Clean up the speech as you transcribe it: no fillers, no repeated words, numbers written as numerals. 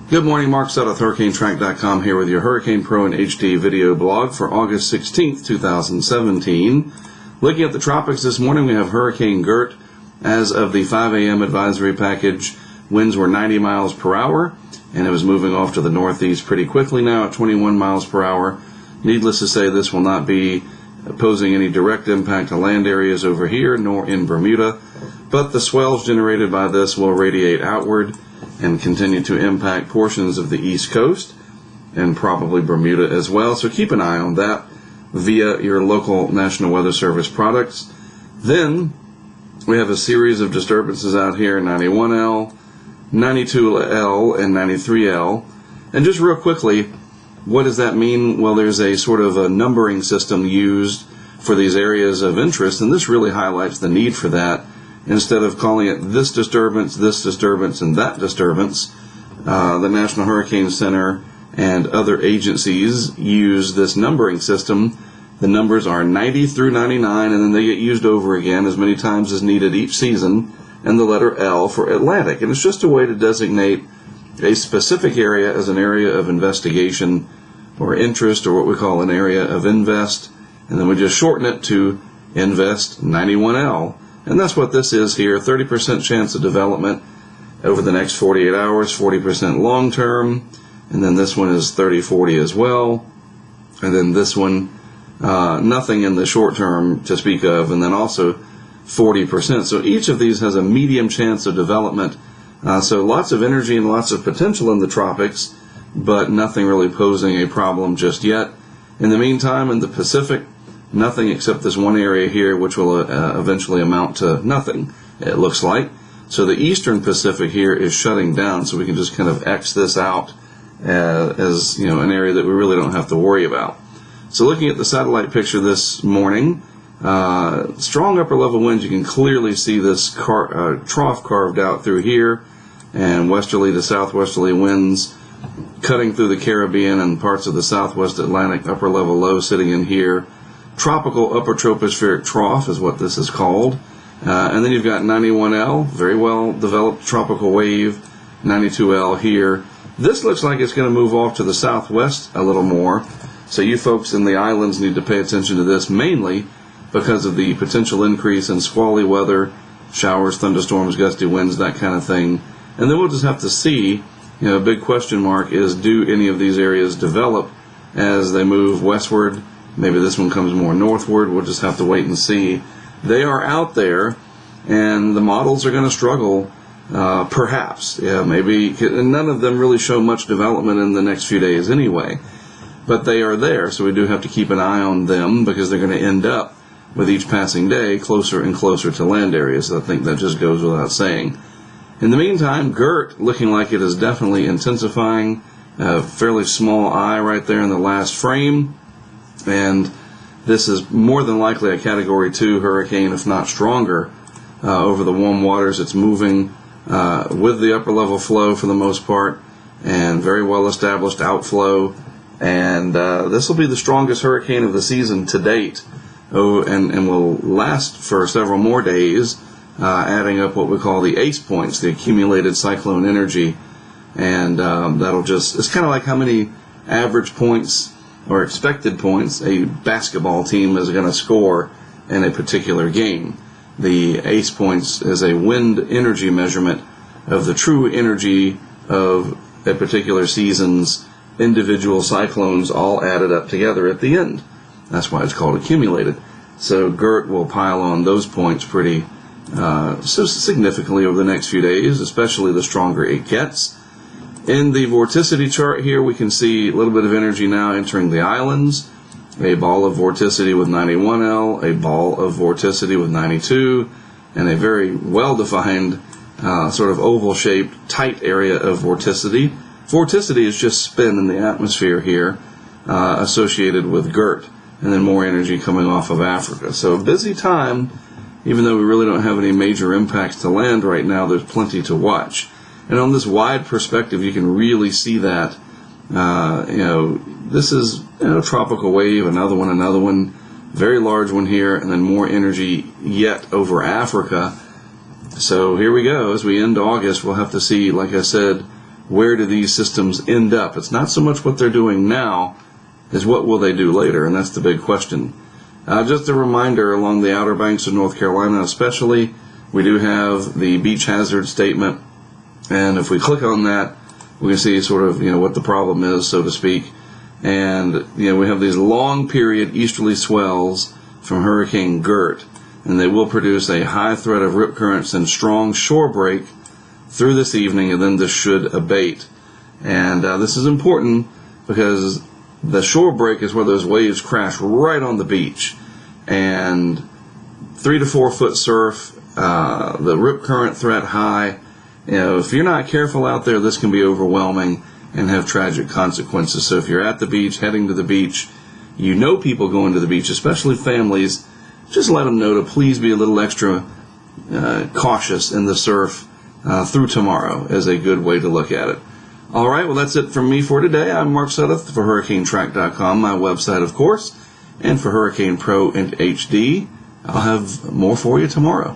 Good morning, Mark Sutton with HurricaneTrack.com here with your Hurricane Pro and HD video blog for August 16th, 2017. Looking at the tropics this morning, we have Hurricane Gert. As of the 5 a.m. advisory package, winds were 90 miles per hour, and it was moving off to the northeast pretty quickly now at 21 miles per hour. Needless to say, this will not be posing any direct impact to land areas over here, nor in Bermuda, but the swells generated by this will radiate outward and continue to impact portions of the East Coast and probably Bermuda as well. So keep an eye on that via your local National Weather Service products. Then we have a series of disturbances out here, 91L, 92L, and 93L. And just real quickly, what does that mean? Well, there's a sort of a numbering system used for these areas of interest, and this really highlights the need for that. Instead of calling it this disturbance, and that disturbance, the National Hurricane Center and other agencies use this numbering system. The numbers are 90 through 99, and then they get used over again as many times as needed each season, and the letter L for Atlantic. And it's just a way to designate a specific area as an area of investigation or interest, or what we call an area of invest, and then we just shorten it to Invest 91L. And that's what this is here, 30% chance of development over the next 48 hours, 40% long term, and then this one is 30-40 as well, and then this one, nothing in the short term to speak of, and then also 40%. So each of these has a medium chance of development, so lots of energy and lots of potential in the tropics, but nothing really posing a problem just yet. In the meantime, in the Pacific, nothing except this one area here, which will eventually amount to nothing, it looks like. So the eastern Pacific here is shutting down, so we can just kind of X this out as an area that we really don't have to worry about. So looking at the satellite picture this morning, strong upper level winds, you can clearly see this trough carved out through here, and westerly to southwesterly winds cutting through the Caribbean and parts of the southwest Atlantic, upper level low sitting in here. Tropical upper tropospheric trough is what this is called. And then you've got 91L, very well developed tropical wave, 92L here. This looks like it's going to move off to the southwest a little more. So you folks in the islands need to pay attention to this, mainly because of the potential increase in squally weather, showers, thunderstorms, gusty winds, that kind of thing. And then we'll just have to see, a big question mark is, do any of these areas develop as they move westward? Maybe this one comes more northward. We'll just have to wait and see. They are out there, and the models are going to struggle, perhaps. Yeah, maybe. And none of them really show much development in the next few days anyway. But they are there, so we do have to keep an eye on them because they're going to end up, with each passing day, closer and closer to land areas. I think that just goes without saying. In the meantime, Gert looking like it is definitely intensifying. A fairly small eye right there in the last frame. And this is more than likely a Category 2 hurricane, if not stronger, over the warm waters. It's moving with the upper level flow for the most part, and very well established outflow. And this will be the strongest hurricane of the season to date, and will last for several more days, adding up what we call the ACE points, the accumulated cyclone energy. And that'll just, it's kind of like how many average points or expected points a basketball team is going to score in a particular game. The ACE points is a wind energy measurement of the true energy of a particular season's individual cyclones all added up together at the end. That's why it's called accumulated. So Gert will pile on those points pretty so significantly over the next few days, especially the stronger it gets. In the vorticity chart here, we can see a little bit of energy now entering the islands. A ball of vorticity with 91L, a ball of vorticity with 92, and a very well-defined sort of oval-shaped tight area of vorticity. Vorticity is just spin in the atmosphere here associated with Gert, and then more energy coming off of Africa. So a busy time, even though we really don't have any major impacts to land right now, there's plenty to watch. And on this wide perspective, you can really see that, this is a tropical wave, another one, very large one here, and then more energy yet over Africa. So here we go. As we end August, we'll have to see, like I said, where do these systems end up? It's not so much what they're doing now as what will they do later, and that's the big question. Just a reminder, along the Outer Banks of North Carolina especially, we do have the beach hazard statement, and if we click on that, we can see sort of, what the problem is, so to speak. And, we have these long period easterly swells from Hurricane Gert, and they will produce a high threat of rip currents and strong shore break through this evening, and then this should abate. And this is important because the shore break is where those waves crash right on the beach. And 3 to 4 foot surf, the rip current threat high. If you're not careful out there, this can be overwhelming and have tragic consequences. So if you're at the beach, heading to the beach, people going to the beach, especially families, just let them know to please be a little extra cautious in the surf through tomorrow is a good way to look at it. All right, well, that's it from me for today. I'm Mark Sudduth for HurricaneTrack.com, my website, of course, and for Hurricane Pro and HD. I'll have more for you tomorrow.